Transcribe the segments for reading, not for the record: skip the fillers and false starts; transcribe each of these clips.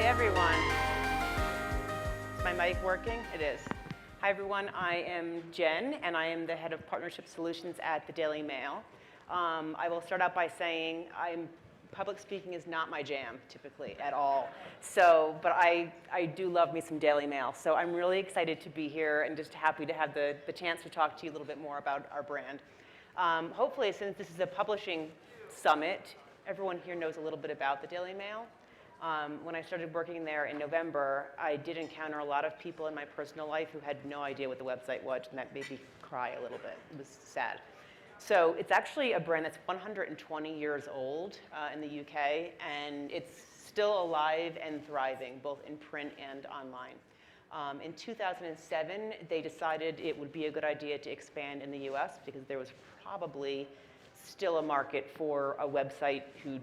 everyone. Is my mic working? It is. Hi everyone, I am Jen, and I am the head of partnership solutions at the Daily Mail. I will start out by saying public speaking is not my jam typically at all. But I do love me some Daily Mail. So I'm really excited to be here and just happy to have the chance to talk to you a little bit more about our brand. Hopefully, since this is a publishing summit, everyone here knows a little bit about the Daily Mail. When I started working there in November, I did encounter a lot of people in my personal life who had no idea what the website was, and that made me cry a little bit. It was sad. So it's actually a brand that's 120 years old in the UK, and it's still alive and thriving, both in print and online. In 2007, they decided it would be a good idea to expand in the US because there was probably still a market for a website who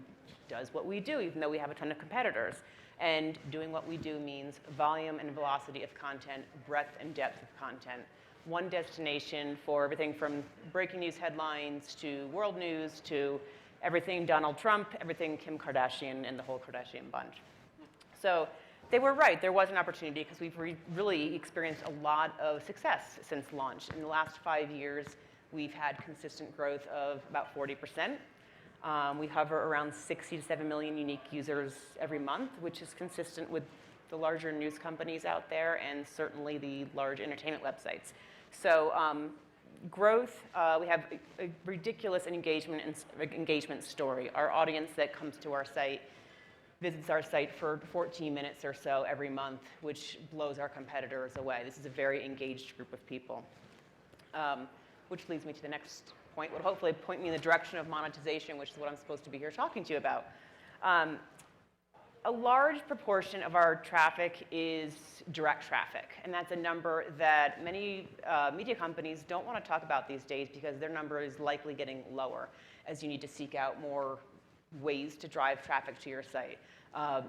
does what we do, even though we have a ton of competitors. And doing what we do means volume and velocity of content, breadth and depth of content. One destination for everything from breaking news headlines to world news to everything Donald Trump, everything Kim Kardashian, and the whole Kardashian bunch. So they were right. There was an opportunity because we've really experienced a lot of success since launch. In the last 5 years, we've had consistent growth of about 40%. We hover around 60 to 7 million unique users every month, which is consistent with the larger news companies out there and certainly the large entertainment websites. So growth, we have a ridiculous engagement story. Our audience that comes to our site visits our site for 14 minutes or so every month, which blows our competitors away. This is a very engaged group of people. Which leads me to the next point, would hopefully point me in the direction of monetization, which is what I'm supposed to be here talking to you about. A large proportion of our traffic is direct traffic, and that's a number that many media companies don't want to talk about these days because their number is likely getting lower as you need to seek out more ways to drive traffic to your site,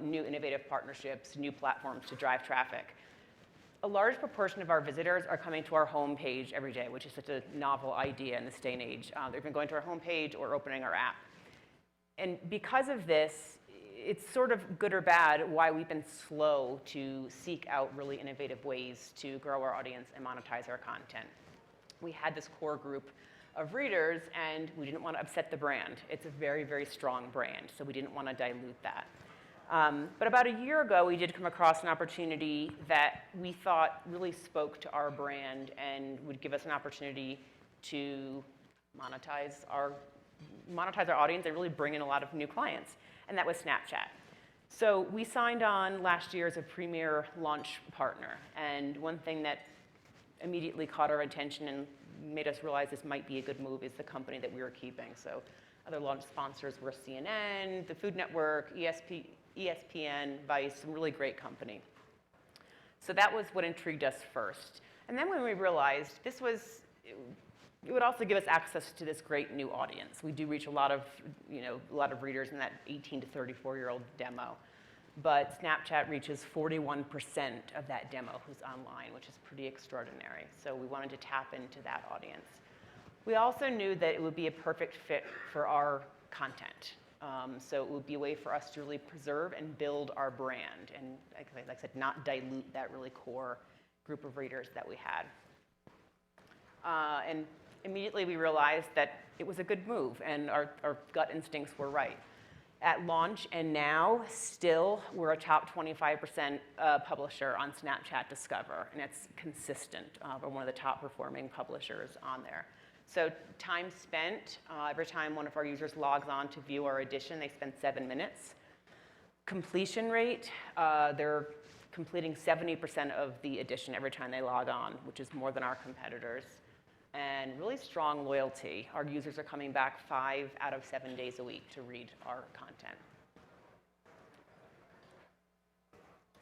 new innovative partnerships, new platforms to drive traffic. A large proportion of our visitors are coming to our homepage every day, which is such a novel idea in this day and age. They've been going to our homepage or opening our app. And because of this, it's sort of good or bad why we've been slow to seek out really innovative ways to grow our audience and monetize our content. We had this core group of readers, and we didn't want to upset the brand. It's a very, very strong brand, so we didn't want to dilute that. But about a year ago, we did come across an opportunity that we thought really spoke to our brand and would give us an opportunity to monetize our audience and really bring in a lot of new clients, and that was Snapchat. So we signed on last year as a premier launch partner, and one thing that immediately caught our attention and made us realize this might be a good move is the company that we were keeping. So other launch sponsors were CNN, the Food Network, ESPN, Vice, some really great company. So that was what intrigued us first. And then when we realized it would also give us access to this great new audience. We do reach a lot of readers in that 18 to 34-year-old demo. But Snapchat reaches 41% of that demo who's online, which is pretty extraordinary. So we wanted to tap into that audience. We also knew that it would be a perfect fit for our content. So it would be a way for us to really preserve and build our brand and, like I said, not dilute that really core group of readers that we had. And immediately we realized that it was a good move and our gut instincts were right. At launch and now, still, we're a top 25% publisher on Snapchat Discover, and it's consistent. We're one of the top performing publishers on there. So time spent, every time one of our users logs on to view our edition, they spend 7 minutes. Completion rate, they're completing 70% of the edition every time they log on, which is more than our competitors. And really strong loyalty. Our users are coming back 5 out of 7 days a week to read our content.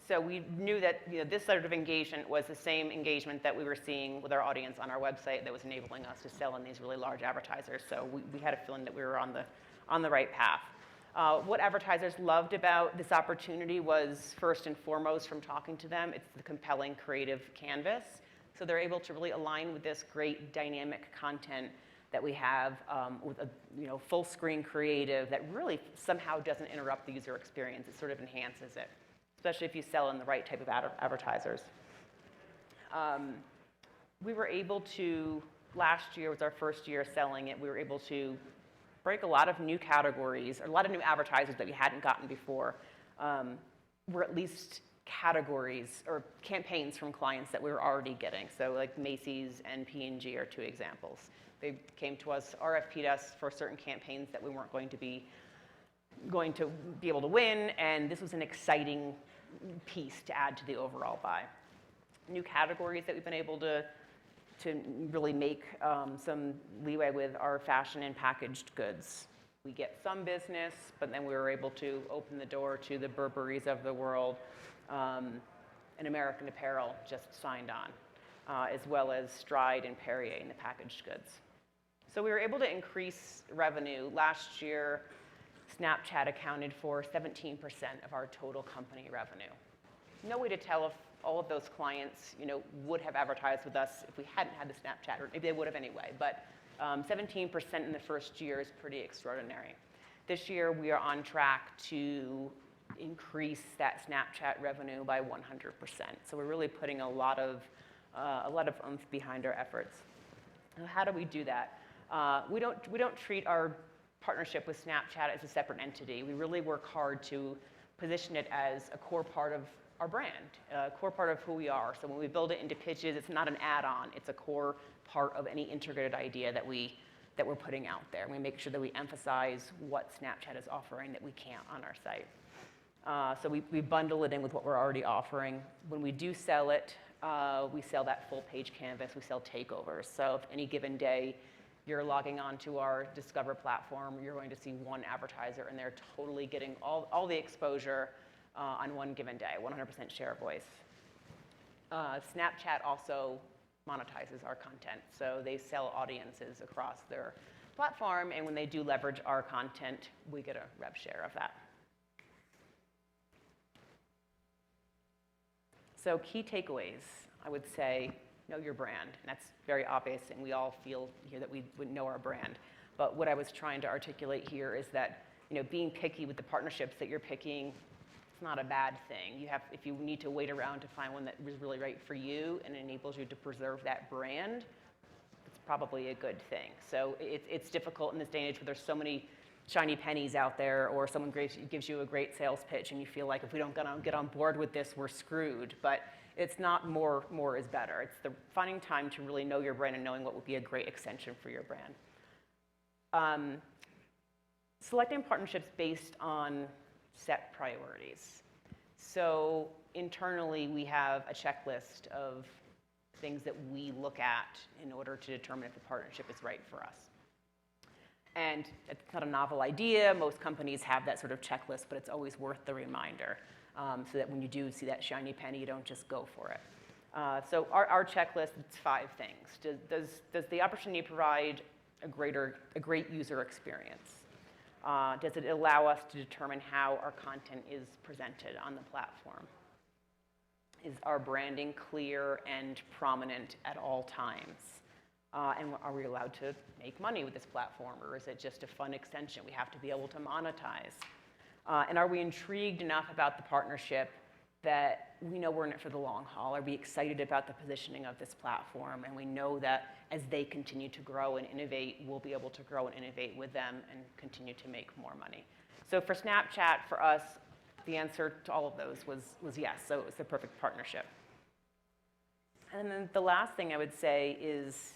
So we knew that this sort of engagement was the same engagement that we were seeing with our audience on our website that was enabling us to sell in these really large advertisers. So we had a feeling that we were on the right path. What advertisers loved about this opportunity was, first and foremost, from talking to them, it's the compelling creative canvas. So they're able to really align with this great dynamic content that we have with a full screen creative that really somehow doesn't interrupt the user experience. It sort of enhances it. especially if you sell in the right type of advertisers. We were able to, last year was our first year selling it, we were able to break a lot of new categories, or a lot of new advertisers that we hadn't gotten before, were at least categories or campaigns from clients that we were already getting. So like Macy's and P&G are two examples. They came to us, RFP'd us for certain campaigns that we weren't going to be able to win, and this was an exciting piece to add to the overall buy. New categories that we've been able to really make some leeway with are fashion and packaged goods. We get some business, but then we were able to open the door to the Burberrys of the world, and American Apparel just signed on, as well as Stride and Perrier in the packaged goods. So we were able to increase revenue. Last year, Snapchat accounted for 17% of our total company revenue. No way to tell if all of those clients, would have advertised with us if we hadn't had the Snapchat, or maybe they would have anyway, but 17% in the first year is pretty extraordinary. This year, we are on track to increase that Snapchat revenue by 100%. So we're really putting a lot of oomph behind our efforts. Now, how do we do that? We don't treat our partnership with Snapchat as a separate entity. We really work hard to position it as a core part of our brand, a core part of who we are. So when we build it into pitches, it's not an add-on. It's a core part of any integrated idea that we're putting out there. We make sure that we emphasize what Snapchat is offering that we can't on our site. So we bundle it in with what we're already offering. When we do sell it, we sell that full page canvas. We sell takeovers. So if any given day you're logging on to our Discover platform, you're going to see one advertiser, and they're totally getting all the exposure on one given day, 100% share of voice. Snapchat also monetizes our content. So they sell audiences across their platform, and when they do leverage our content, we get a rev share of that. So key takeaways, I would say, know your brand. And that's very obvious, and we all feel here that we would know our brand. But what I was trying to articulate here is that being picky with the partnerships that you're picking, it's not a bad thing. If you need to wait around to find one that is really right for you and enables you to preserve that brand, it's probably a good thing. So it's difficult in this day and age where there's so many shiny pennies out there, or someone gives you a great sales pitch and you feel like if we don't get on board with this, we're screwed. But it's not more is better. It's the finding time to really know your brand and knowing what would be a great extension for your brand. Selecting partnerships based on set priorities. So internally, we have a checklist of things that we look at in order to determine if the partnership is right for us. And it's not a novel idea. Most companies have that sort of checklist, but it's always worth the reminder so that when you do see that shiny penny, you don't just go for it. So our checklist, it's 5 things. Does the opportunity provide a great user experience? Does it allow us to determine how our content is presented on the platform? Is our branding clear and prominent at all times? And are we allowed to make money with this platform, or is it just a fun extension? We have to be able to monetize. And are we intrigued enough about the partnership that we know we're in it for the long haul? Are we excited about the positioning of this platform? And we know that as they continue to grow and innovate, we'll be able to grow and innovate with them and continue to make more money. So for Snapchat, for us, the answer to all of those was yes. So it was the perfect partnership. And then the last thing I would say is,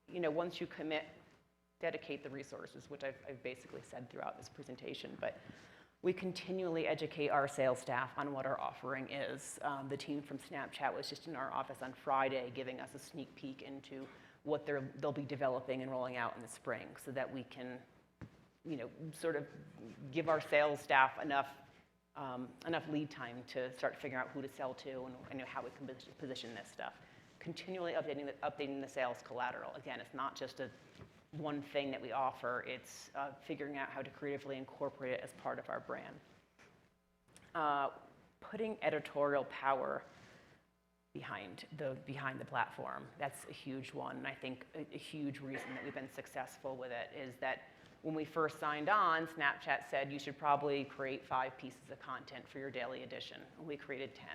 once you commit, dedicate the resources, which I've basically said throughout this presentation. But we continually educate our sales staff on what our offering is. The team from Snapchat was just in our office on Friday giving us a sneak peek into what they'll be developing and rolling out in the spring, so that we can, sort of give our sales staff enough lead time to start figuring out who to sell to and how we can position this stuff. Continually updating the sales collateral. Again, it's not just one thing that we offer. It's figuring out how to creatively incorporate it as part of our brand. Putting editorial power behind the platform. That's a huge one. And I think a huge reason that we've been successful with it is that When we first signed on, Snapchat said you should probably create 5 pieces of content for your daily edition. We created 10.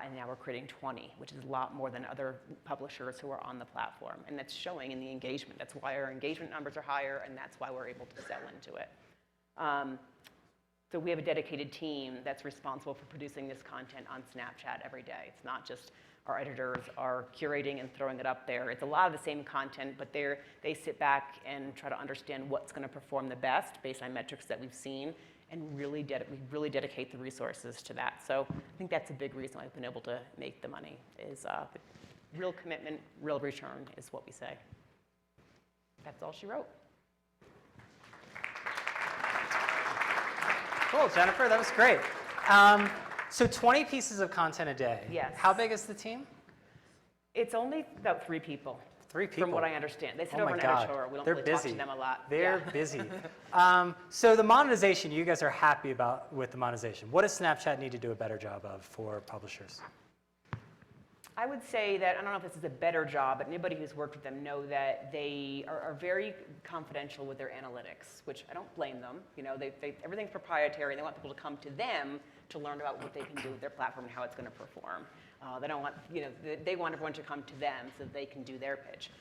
And now we're creating 20, which is a lot more than other publishers who are on the platform. And that's showing in the engagement. That's why our engagement numbers are higher, and that's why we're able to sell into it. So we have a dedicated team that's responsible for producing this content on Snapchat every day. It's not just our editors are curating and throwing it up there. It's a lot of the same content, but they sit back and try to understand what's going to perform the best based on metrics that we've seen, and we really dedicate the resources to that. So I think that's a big reason why I've been able to make the money, is real commitment, real return is what we say. That's all she wrote. Cool, Jennifer, that was great. So 20 pieces of content a day. Yes. How big is the team? It's only about 3 people. 3 people? From what I understand. They sit Oh over my an God. editorial. We don't They're really busy. talk to them a lot. They're Yeah. busy. So the monetization, you guys are happy about with the monetization. What does Snapchat need to do a better job of for publishers? I would say that, I don't know if this is a better job, but anybody who's worked with them know that they are very confidential with their analytics, which I don't blame them. You know, everything's proprietary, and they want people to come to them to learn about what they can do with their platform and how it's going to perform. They don't want, you know, they want everyone to come to them so that they can do their pitch.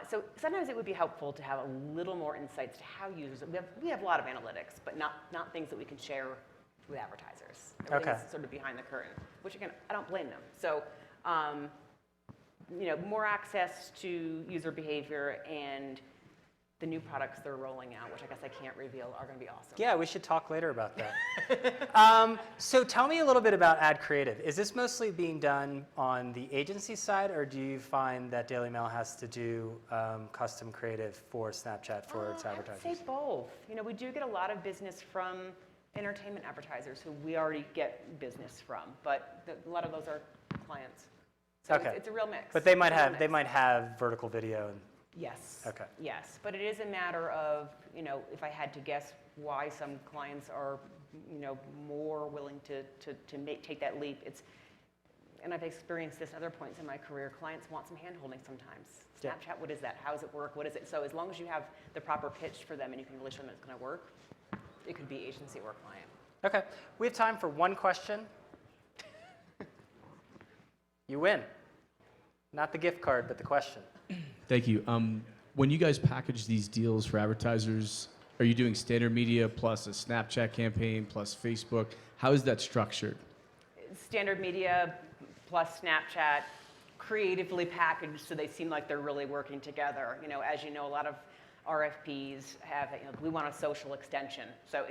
So sometimes it would be helpful to have a little more insights to how users, we have a lot of analytics, but not things that we can share with advertisers. Everything's sort of behind the curtain, which again, I don't blame them. So, you know, more access to user behavior and the new products they're rolling out, which I guess I can't reveal, are going to be awesome. Yeah, we should talk later about that. So tell me a little bit about ad creative. Is this mostly being done on the agency side, or do you find that Daily Mail has to do custom creative for Snapchat for its advertisers? I'd say both. You know, we do get a lot of business from entertainment advertisers who we already get business from, but a lot of those are clients. So it's a real mix. But they might have vertical video. And yes. Okay. Yes, but it is a matter of, you know, if I had to guess why some clients are, you know, more willing to take that leap, and I've experienced this at other points in my career, clients want some hand-holding sometimes. Yeah. Snapchat, what is that? How does it work? What is it? So as long as you have the proper pitch for them and you can really show them it's going to work, it could be agency or client. Okay, we have time for one question. You win. Not the gift card, but the question. Thank you. When you guys package these deals for advertisers, are you doing standard media plus a Snapchat campaign plus Facebook? How is that structured? Standard media plus Snapchat, creatively packaged so they seem like they're really working together. You know, as you know, a lot of RFPs have, you know, we want a social extension. So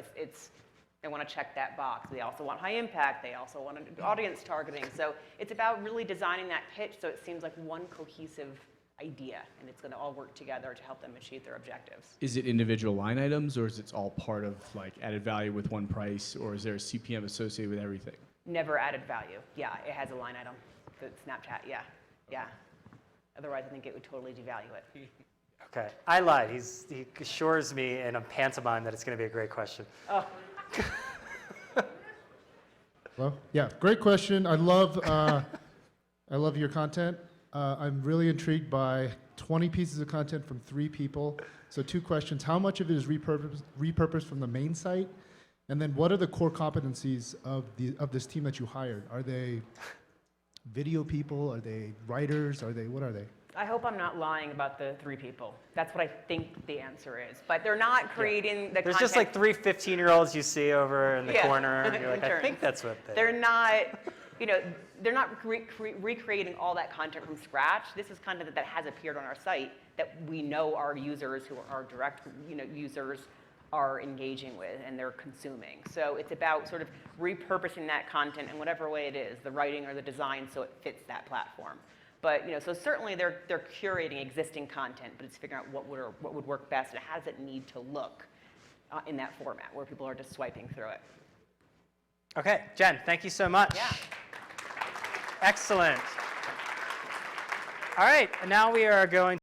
they want to check that box. They also want high impact. They also want to do audience targeting. So it's about really designing that pitch so it seems like one cohesive idea, and it's going to all work together to help them achieve their objectives. Is it individual line items, or is it all part of like added value with one price, or is there a CPM associated with everything? Never added value. Yeah, it has a line item. The Snapchat, yeah. Otherwise, I think it would totally devalue it. Okay, I lied. He assures me in a pantomime that it's going to be a great question. Oh. Well, yeah, great question. I love your content. I'm really intrigued by 20 pieces of content from 3 people. So 2 questions. How much of it is repurposed from the main site? And then what are the core competencies of this team that you hired? Are they video people? Are they writers? What are they? I hope I'm not lying about the 3 people. That's what I think the answer is. But they're not creating the There's content. just like 3 15-year-olds you see over in the corner, and you're like, I interns. think that's what They're not, you know, they're not recreating all that content from scratch. This is content that has appeared on our site that we know our users who are direct, you know, users are engaging with and they're consuming. So it's about sort of repurposing that content in whatever way it is, the writing or the design, so it fits that platform. But, you know, so certainly they're curating existing content, but it's figuring out what would work best and how does it need to look in that format where people are just swiping through it. Okay, Jen, thank you so much. Yeah. Excellent. All right, and now we are going